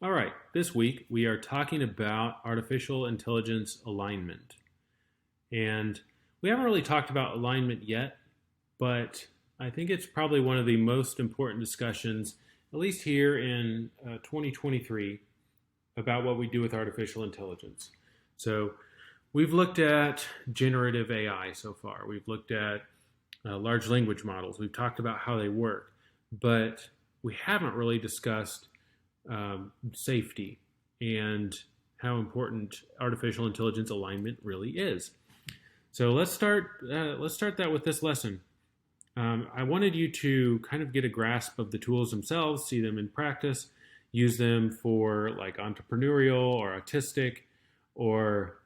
All right, this week we are talking about artificial intelligence alignment. And we haven't really talked about alignment yet, but I think it's probably one of the most important discussions, at least here in 2023, about what we do with artificial intelligence. So we've looked at generative AI so far, we've looked at large language models, we've talked about how they work, but we haven't really discussed safety and how important artificial intelligence alignment really is. So let's start that with this lesson. I wanted you to kind of get a grasp of the tools themselves, see them in practice, use them for like entrepreneurial or artistic or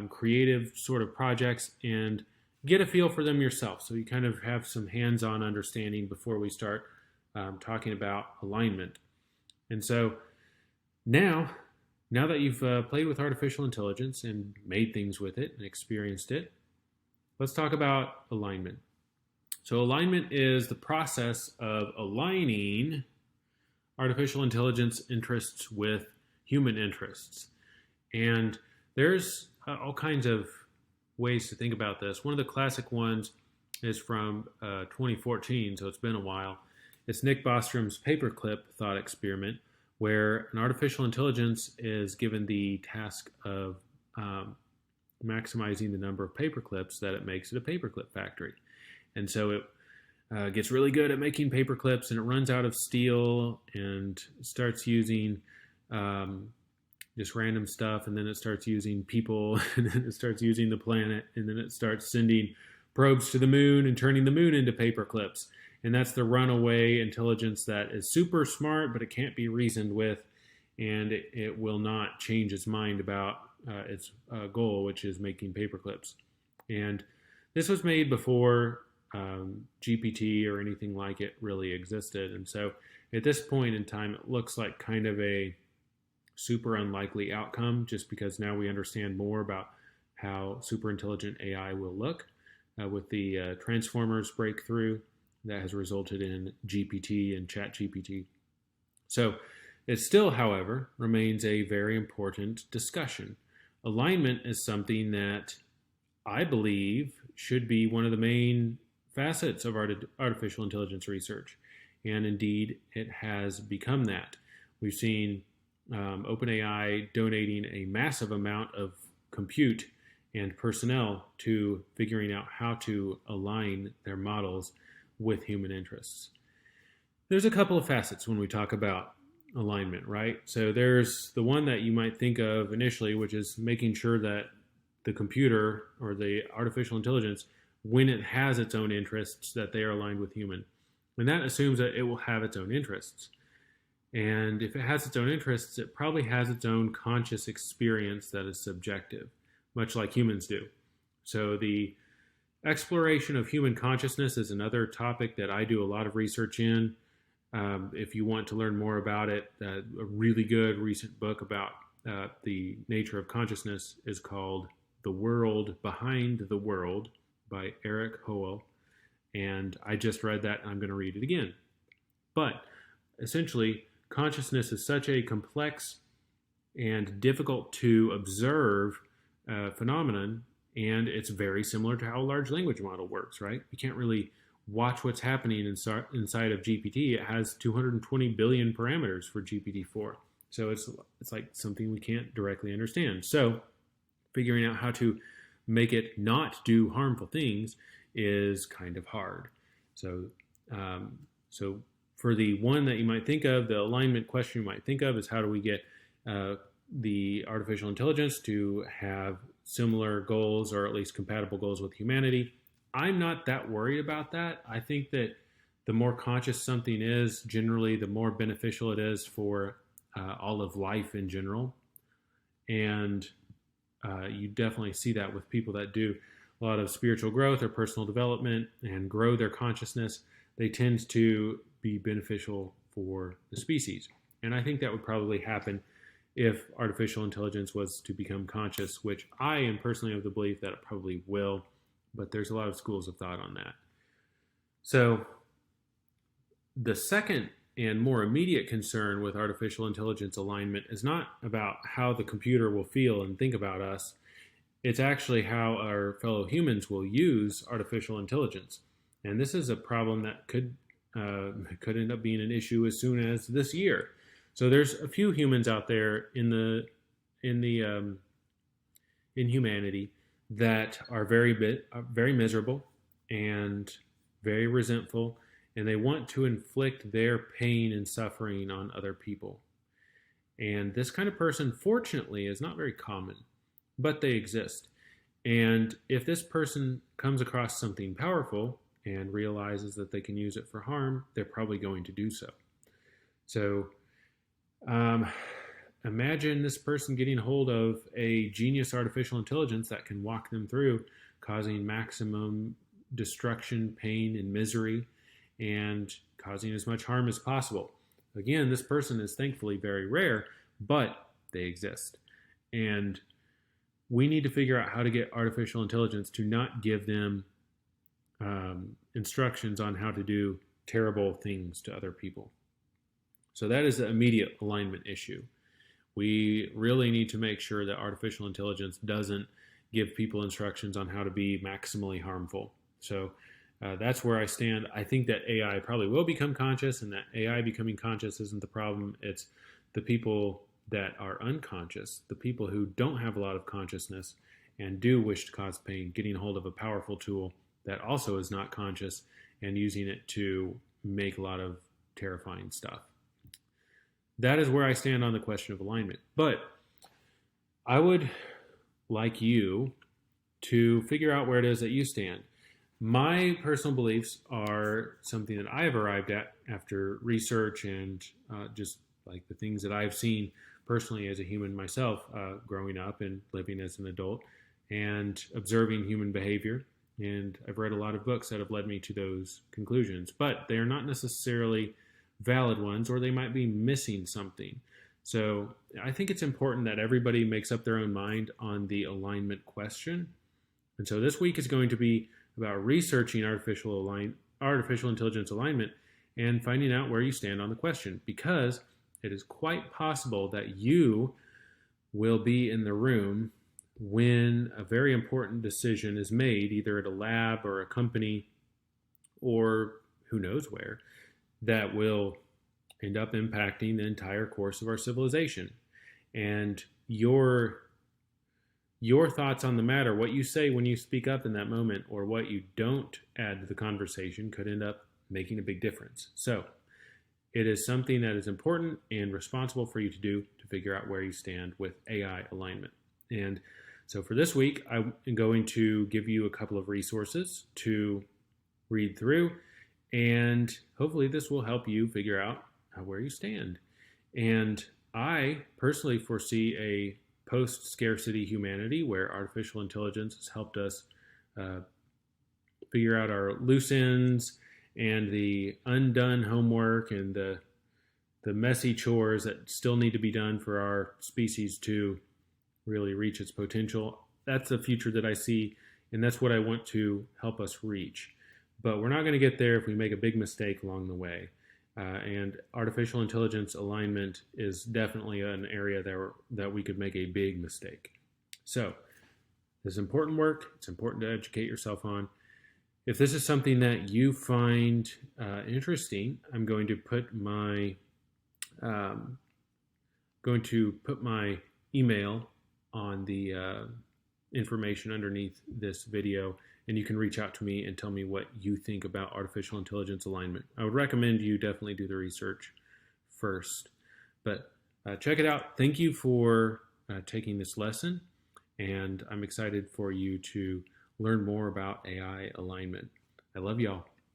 creative sort of projects, and get a feel for them yourself. So you kind of have some hands-on understanding before we start talking about alignment. And so now that you've played with artificial intelligence and made things with it and experienced it, let's talk about alignment. So alignment is the process of aligning artificial intelligence interests with human interests. And there's all kinds of ways to think about this. One of the classic ones is from 2014, so it's been a while. It's Nick Bostrom's paperclip thought experiment, where an artificial intelligence is given the task of maximizing the number of paperclips that it makes at a paperclip factory. And so it gets really good at making paperclips, and it runs out of steel and starts using just random stuff, and then it starts using people, and then it starts using the planet, and then it starts sending probes to the moon and turning the moon into paperclips. And that's the runaway intelligence that is super smart, but it can't be reasoned with, and it will not change its mind about its goal, which is making paperclips. And this was made before GPT or anything like it really existed. And so at this point in time, it looks like kind of a super unlikely outcome, just because now we understand more about how super intelligent AI will look with the Transformers breakthrough that has resulted in GPT and ChatGPT. So it still, however, remains a very important discussion. Alignment is something that I believe should be one of the main facets of artificial intelligence research. And indeed, it has become that. We've seen OpenAI donating a massive amount of compute and personnel to figuring out how to align their models with human interests. There's a couple of facets when we talk about alignment, right? So there's the one that you might think of initially, which is making sure that the computer or the artificial intelligence, when it has its own interests, that they are aligned with human. And that assumes that it will have its own interests. And if it has its own interests, it probably has its own conscious experience that is subjective, much like humans do. So the exploration of human consciousness is another topic that I do a lot of research in. If you want to learn more about it, a really good recent book about the nature of consciousness is called The World Behind the World by Eric Howell. And I just read that, and I'm going to read it again. But essentially, consciousness is such a complex and difficult to observe phenomenon, and it's very similar to how a large language model works, right? You can't really watch what's happening inside of GPT. It has 220 billion parameters for GPT-4. So it's like something we can't directly understand. So figuring out how to make it not do harmful things is kind of hard. So for the one that you might think of, the alignment question you might think of is, how do we get the artificial intelligence to have similar goals, or at least compatible goals with humanity? I'm not that worried about that. I think that the more conscious something is, generally, the more beneficial it is for all of life in general. And you definitely see that with people that do a lot of spiritual growth or personal development and grow their consciousness. They tend to be beneficial for the species. And I think that would probably happen if artificial intelligence was to become conscious, which I am personally of the belief that it probably will, but there's a lot of schools of thought on that. So the second and more immediate concern with artificial intelligence alignment is not about how the computer will feel and think about us. It's actually how our fellow humans will use artificial intelligence. And this is a problem that could end up being an issue as soon as this year. So there's a few humans out there in humanity that are very miserable and very resentful, and they want to inflict their pain and suffering on other people. And this kind of person, fortunately, is not very common, but they exist. And if this person comes across something powerful and realizes that they can use it for harm, they're probably going to do so. So imagine this person getting hold of a genius artificial intelligence that can walk them through causing maximum destruction, pain, and misery, and causing as much harm as possible. Again, this person is thankfully very rare, but they exist. And we need to figure out how to get artificial intelligence to not give them instructions on how to do terrible things to other people. So that is an immediate alignment issue. We really need to make sure that artificial intelligence doesn't give people instructions on how to be maximally harmful. So that's where I stand. I think that AI probably will become conscious, and that AI becoming conscious isn't the problem. It's the people that are unconscious, the people who don't have a lot of consciousness and do wish to cause pain, getting a hold of a powerful tool that also is not conscious and using it to make a lot of terrifying stuff. That is where I stand on the question of alignment. But I would like you to figure out where it is that you stand. My personal beliefs are something that I have arrived at after research and just like the things that I've seen personally as a human myself, growing up and living as an adult and observing human behavior. And I've read a lot of books that have led me to those conclusions, but they are not necessarily valid ones, or they might be missing something. So I think it's important that everybody makes up their own mind on the alignment question. And so this week is going to be about researching artificial intelligence alignment and finding out where you stand on the question, because it is quite possible that you will be in the room when a very important decision is made, either at a lab or a company or who knows where, that will end up impacting the entire course of our civilization. And your thoughts on the matter, what you say when you speak up in that moment, or what you don't add to the conversation, could end up making a big difference. So it is something that is important and responsible for you to do to figure out where you stand with AI alignment. And so for this week, I'm going to give you a couple of resources to read through, and hopefully this will help you figure out where you stand. And I personally foresee a post-scarcity humanity where artificial intelligence has helped us figure out our loose ends and the undone homework and the messy chores that still need to be done for our species to really reach its potential. That's the future that I see, and that's what I want to help us reach. But we're not going to get there if we make a big mistake along the way. And artificial intelligence alignment is definitely an area that we could make a big mistake. So this is important work. It's important to educate yourself on. If this is something that you find interesting, I'm going to put my email on the information underneath this video, and you can reach out to me and tell me what you think about artificial intelligence alignment. I would recommend you definitely do the research first, but check it out. Thank you for taking this lesson, and I'm excited for you to learn more about AI alignment. I love y'all.